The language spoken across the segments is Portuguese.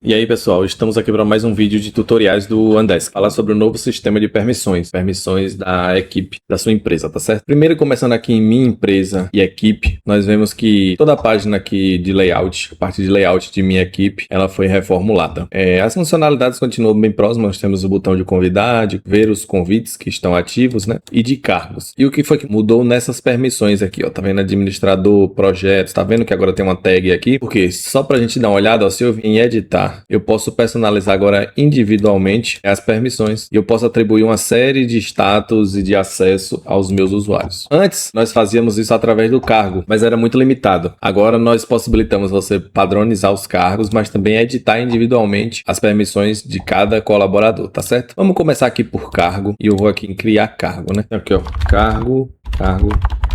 E aí pessoal, estamos aqui para mais um vídeo de tutoriais do Andesk, falar sobre o novo sistema de permissões da equipe da sua empresa, tá certo? Primeiro, começando aqui em minha empresa e equipe, nós vemos que toda a página aqui de layout, a parte de layout de minha equipe, ela foi reformulada. As funcionalidades continuam bem próximas, nós temos o botão de convidar, de ver os convites que estão ativos, né? E de cargos. E o que foi que mudou nessas permissões aqui, ó? Tá vendo administrador, projetos, tá vendo que agora tem uma tag aqui? Porque só pra gente dar uma olhada, ó, se eu vim em editar, eu posso personalizar agora individualmente as permissões e eu posso atribuir uma série de status e de acesso aos meus usuários. Antes, nós fazíamos isso através do cargo, mas era muito limitado. Agora, nós possibilitamos você padronizar os cargos, mas também editar individualmente as permissões de cada colaborador, tá certo? Vamos começar aqui por cargo e eu vou aqui em criar cargo, né? Aqui, ó, cargo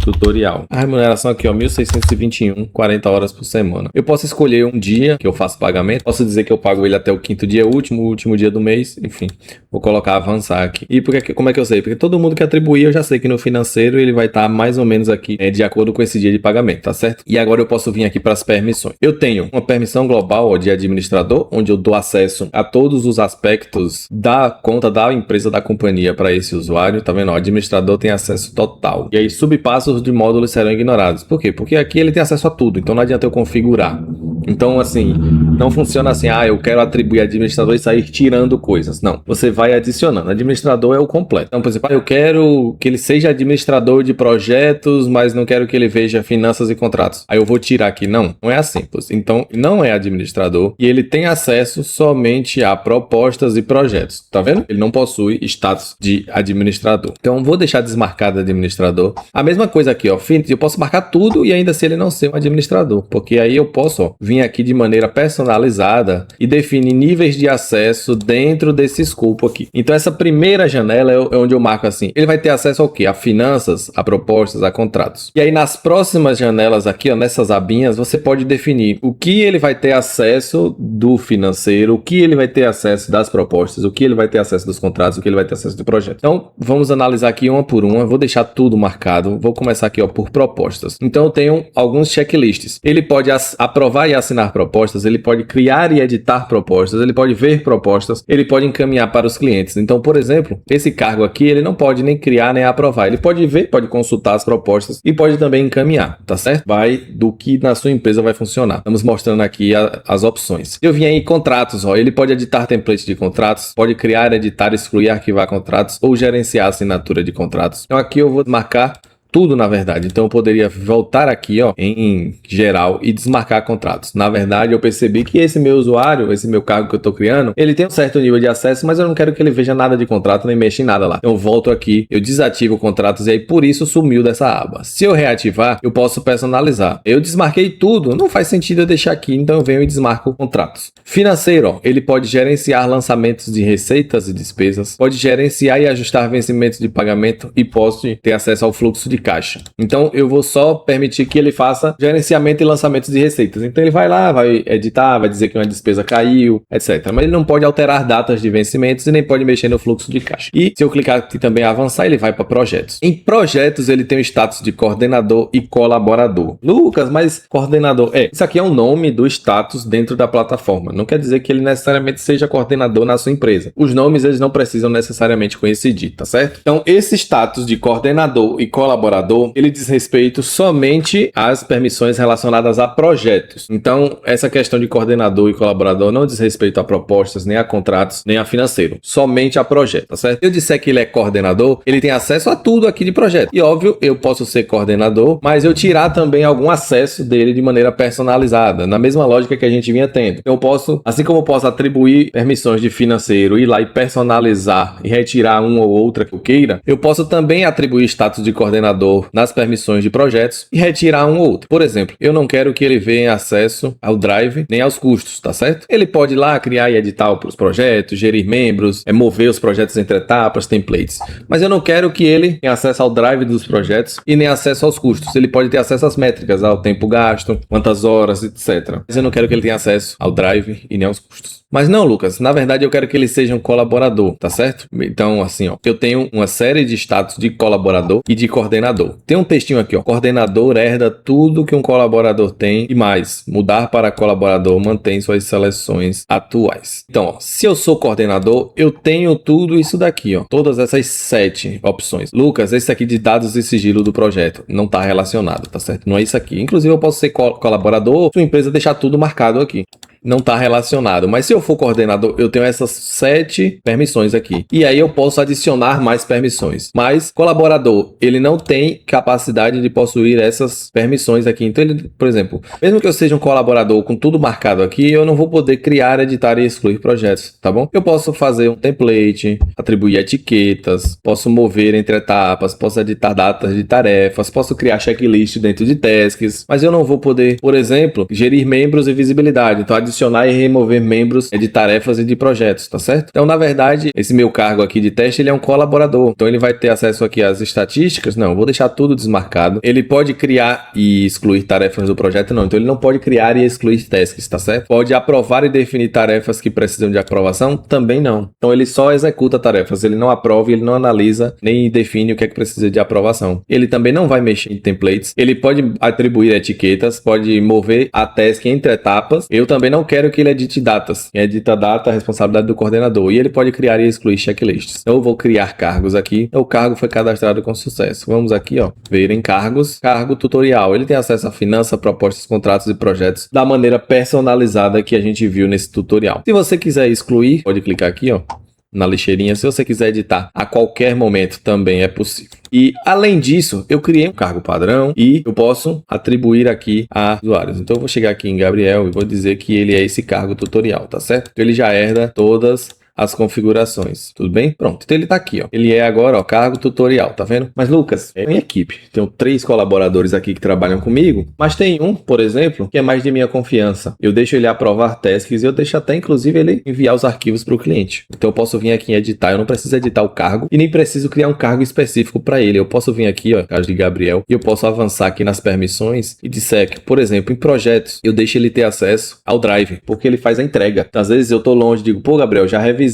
tutorial. A remuneração aqui, ó, 1.621, 40 horas por semana. Eu posso escolher um dia que eu faço pagamento, posso dizer que eu pago ele até o quinto dia último, o último dia do mês, enfim. Vou colocar avançar aqui. E como é que eu sei? Porque todo mundo que atribuir, eu já sei que no financeiro ele vai estar mais ou menos aqui, de acordo com esse dia de pagamento, tá certo? E agora eu posso vir aqui para as permissões. Eu tenho uma permissão global, ó, de administrador, onde eu dou acesso a todos os aspectos da conta da empresa, da companhia para esse usuário, tá vendo? O administrador tem acesso total. E aí, subpassos de módulos serão ignorados. Por quê? Porque aqui ele tem acesso a tudo, então não adianta eu configurar. Então, assim, não funciona assim, eu quero atribuir administrador e sair tirando coisas. Não, você vai adicionando. Administrador é o completo. Então, por exemplo, eu quero que ele seja administrador de projetos, mas não quero que ele veja finanças e contratos. Aí eu vou tirar aqui. Não é assim. Então, não é administrador e ele tem acesso somente a propostas e projetos. Tá vendo? Ele não possui status de administrador. Então, vou deixar desmarcado administrador. A mesma coisa aqui, ó, eu posso marcar tudo e ainda se ele não ser um administrador, porque aí eu posso, ó, vir aqui de maneira personalizada e definir níveis de acesso dentro desse escopo aqui. Então essa primeira janela é onde eu marco assim, ele vai ter acesso ao quê? A finanças, a propostas, a contratos. E aí nas próximas janelas aqui, ó, nessas abinhas, você pode definir o que ele vai ter acesso do financeiro, o que ele vai ter acesso das propostas, o que ele vai ter acesso dos contratos, o que ele vai ter acesso do projeto. Então vamos analisar aqui uma por uma, vou deixar tudo marcado. Vou começar aqui, ó, por propostas. Então eu tenho alguns checklists. Ele pode aprovar e assinar propostas, ele pode criar e editar propostas, ele pode ver propostas, ele pode encaminhar para os clientes. Então, por exemplo, esse cargo aqui, ele não pode nem criar nem aprovar. Ele pode ver, pode consultar as propostas e pode também encaminhar, tá certo? Vai do que na sua empresa vai funcionar. Estamos mostrando aqui as opções. Eu vim aí contratos, ó, ele pode editar templates de contratos, pode criar, editar, excluir, arquivar contratos ou gerenciar a assinatura de contratos. Então aqui eu vou marcar tudo, na verdade. Então eu poderia voltar aqui, ó, em geral e desmarcar contratos. Na verdade, eu percebi que esse meu usuário, esse meu cargo que eu estou criando, ele tem um certo nível de acesso, mas eu não quero que ele veja nada de contrato nem mexa em nada lá. Então eu volto aqui, eu desativo contratos e aí por isso sumiu dessa aba. Se eu reativar, eu posso personalizar. Eu desmarquei tudo, não faz sentido eu deixar aqui, então eu venho e desmarco contratos. Financeiro, ó, ele pode gerenciar lançamentos de receitas e despesas, pode gerenciar e ajustar vencimentos de pagamento e pode ter acesso ao fluxo de caixa. Então eu vou só permitir que ele faça gerenciamento e lançamentos de receitas. Então ele vai lá, vai editar, vai dizer que uma despesa caiu, etc. Mas ele não pode alterar datas de vencimentos e nem pode mexer no fluxo de caixa. E se eu clicar aqui também em avançar, ele vai para projetos. Em projetos ele tem o status de coordenador e colaborador. Lucas, mas coordenador isso aqui é um nome do status dentro da plataforma. Não quer dizer que ele necessariamente seja coordenador na sua empresa. Os nomes eles não precisam necessariamente coincidir, tá certo? Então esse status de coordenador e colaborador, ele diz respeito somente às permissões relacionadas a projetos. Então, essa questão de coordenador e colaborador não diz respeito a propostas, nem a contratos, nem a financeiro. Somente a projeto, tá certo? Se eu disser que ele é coordenador, ele tem acesso a tudo aqui de projeto. E óbvio, eu posso ser coordenador, mas eu tirar também algum acesso dele de maneira personalizada, na mesma lógica que a gente vinha tendo. Eu posso, assim como eu posso atribuir permissões de financeiro, ir lá e personalizar e retirar uma ou outra que eu queira, eu posso também atribuir status de coordenador nas permissões de projetos e retirar um ou outro. Por exemplo, eu não quero que ele venha acesso ao Drive nem aos custos, tá certo? Ele pode ir lá criar e editar os projetos, gerir membros, mover os projetos entre etapas, templates. Mas eu não quero que ele tenha acesso ao Drive dos projetos e nem acesso aos custos. Ele pode ter acesso às métricas, ao tempo gasto, quantas horas, etc. Mas eu não quero que ele tenha acesso ao Drive e nem aos custos. Mas não, Lucas, na verdade eu quero que ele seja um colaborador, tá certo? Então, assim, ó, eu tenho uma série de status de colaborador e de coordenador. coordenador. Tem um textinho aqui, ó. Coordenador herda tudo que um colaborador tem e mais. Mudar para colaborador mantém suas seleções atuais. Então, ó, se eu sou coordenador, eu tenho tudo isso daqui, ó. Todas essas 7 opções. Lucas, esse aqui de dados e sigilo do projeto não está relacionado, tá certo? Não é isso aqui. Inclusive, eu posso ser colaborador, sua empresa deixar tudo marcado aqui. Não está relacionado, mas se eu for coordenador, eu tenho essas 7 permissões aqui. E aí eu posso adicionar mais permissões. Mas colaborador, ele não tem capacidade de possuir essas permissões aqui. Então, ele, por exemplo, mesmo que eu seja um colaborador com tudo marcado aqui, eu não vou poder criar, editar e excluir projetos, tá bom? Eu posso fazer um template, atribuir etiquetas, posso mover entre etapas, posso editar datas de tarefas, posso criar checklist dentro de tasks, mas eu não vou poder, por exemplo, gerir membros e visibilidade. Então, adicionar e remover membros de tarefas e de projetos, tá certo? Então, na verdade, esse meu cargo aqui de teste, ele é um colaborador. Então, ele vai ter acesso aqui às estatísticas? Não, vou deixar tudo desmarcado. Ele pode criar e excluir tarefas do projeto? Não. Então, ele não pode criar e excluir tasks, tá certo? Pode aprovar e definir tarefas que precisam de aprovação? Também não. Então, ele só executa tarefas. Ele não aprova, ele não analisa, nem define o que é que precisa de aprovação. Ele também não vai mexer em templates. Ele pode atribuir etiquetas, pode mover a task entre etapas. Eu também não quero que ele edite datas. Quem edita data é a responsabilidade do coordenador. E ele pode criar e excluir checklists. Eu vou criar cargos aqui. O cargo foi cadastrado com sucesso. Vamos aqui, ó, ver em cargos. Cargo tutorial. Ele tem acesso a finanças, propostas, contratos e projetos da maneira personalizada que a gente viu nesse tutorial. Se você quiser excluir, pode clicar aqui, ó, na lixeirinha. Se você quiser editar a qualquer momento, também é possível. E, além disso, eu criei um cargo padrão e eu posso atribuir aqui a usuários. Então, eu vou chegar aqui em Gabriel e vou dizer que ele é esse cargo tutorial, tá certo? Então, ele já herda todas as configurações, tudo bem? Pronto, então ele tá aqui, ó. Ele é agora, ó, cargo tutorial, tá vendo? Mas, Lucas, é minha equipe. Tenho 3 colaboradores aqui que trabalham comigo, mas tem um, por exemplo, que é mais de minha confiança. Eu deixo ele aprovar tasks e eu deixo até, inclusive, ele enviar os arquivos para o cliente. Então, eu posso vir aqui em editar. Eu não preciso editar o cargo e nem preciso criar um cargo específico para ele. Eu posso vir aqui, ó, caso de Gabriel, e eu posso avançar aqui nas permissões e disser que, por exemplo, em projetos, eu deixo ele ter acesso ao Drive, porque ele faz a entrega. Então, às vezes eu tô longe, digo, pô, Gabriel, já revisei,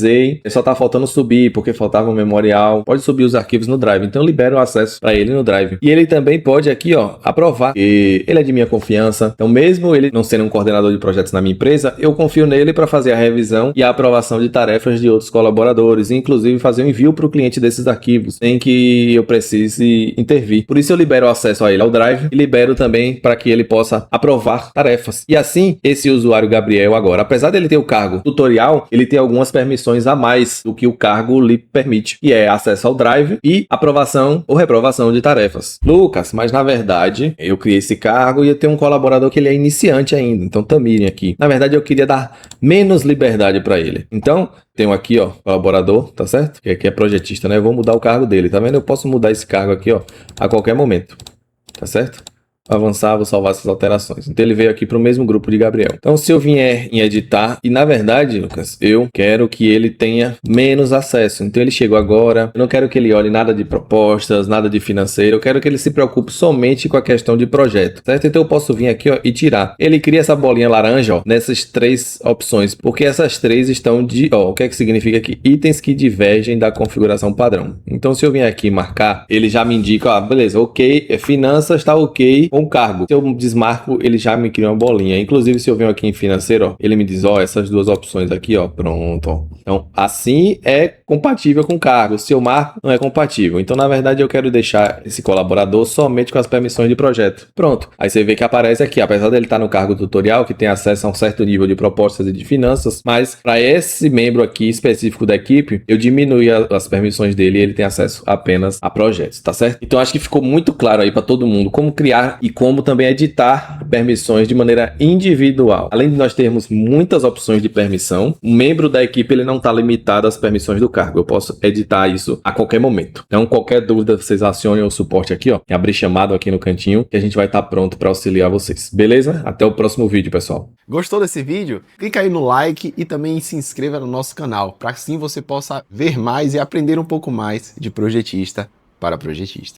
só tá faltando subir porque faltava um memorial, pode subir os arquivos no Drive, então eu libero o acesso para ele no Drive. E ele também pode aqui, ó, aprovar, e ele é de minha confiança, então mesmo ele não sendo um coordenador de projetos na minha empresa, eu confio nele para fazer a revisão e a aprovação de tarefas de outros colaboradores, e inclusive fazer o envio para o cliente desses arquivos, sem que eu precise intervir. Por isso eu libero o acesso a ele ao Drive e libero também para que ele possa aprovar tarefas. E assim, esse usuário Gabriel agora, apesar dele ter o cargo tutorial, ele tem algumas permissões a mais do que o cargo lhe permite, que é acesso ao Drive e aprovação ou reprovação de tarefas. Lucas, mas na verdade eu criei esse cargo e eu tenho um colaborador que ele é iniciante ainda, então Tamirin aqui. Na verdade eu queria dar menos liberdade para ele. Então tenho aqui, ó, colaborador, tá certo? Que aqui é projetista, né? Eu vou mudar o cargo dele, tá vendo? Eu posso mudar esse cargo aqui, ó, a qualquer momento, tá certo? Avançar, vou salvar essas alterações. Então ele veio aqui para o mesmo grupo de Gabriel. Então se eu vier em editar, e na verdade, Lucas, eu quero que ele tenha menos acesso. Então ele chegou agora, eu não quero que ele olhe nada de propostas, nada de financeiro, eu quero que ele se preocupe somente com a questão de projeto, certo? Então eu posso vir aqui, ó, e tirar. Ele cria essa bolinha laranja, ó, nessas 3 opções, porque essas 3 estão de, ó, o que é que significa aqui? Itens que divergem da configuração padrão. Então se eu vier aqui marcar, ele já me indica, ó, beleza, ok, finanças tá ok, com cargo. Se eu desmarco, ele já me cria uma bolinha. Inclusive, se eu venho aqui em financeiro, ó, ele me diz, ó, essas 2 opções aqui, ó, pronto, ó. Então, assim é compatível com cargo. Se eu marco, não é compatível. Então, na verdade, eu quero deixar esse colaborador somente com as permissões de projeto. Pronto. Aí você vê que aparece aqui, apesar dele estar no cargo tutorial, que tem acesso a um certo nível de propostas e de finanças, mas para esse membro aqui específico da equipe, eu diminui as permissões dele e ele tem acesso apenas a projetos, tá certo? Então, acho que ficou muito claro aí para todo mundo como criar e como também editar permissões de maneira individual. Além de nós termos muitas opções de permissão, o membro da equipe ele não está limitado às permissões do cargo. Eu posso editar isso a qualquer momento. Então, qualquer dúvida, vocês acionem o suporte aqui, ó, e abrir chamado aqui no cantinho, que a gente vai estar pronto para auxiliar vocês. Beleza? Até o próximo vídeo, pessoal. Gostou desse vídeo? Clica aí no like e também se inscreva no nosso canal, para assim você possa ver mais e aprender um pouco mais de projetista para projetista.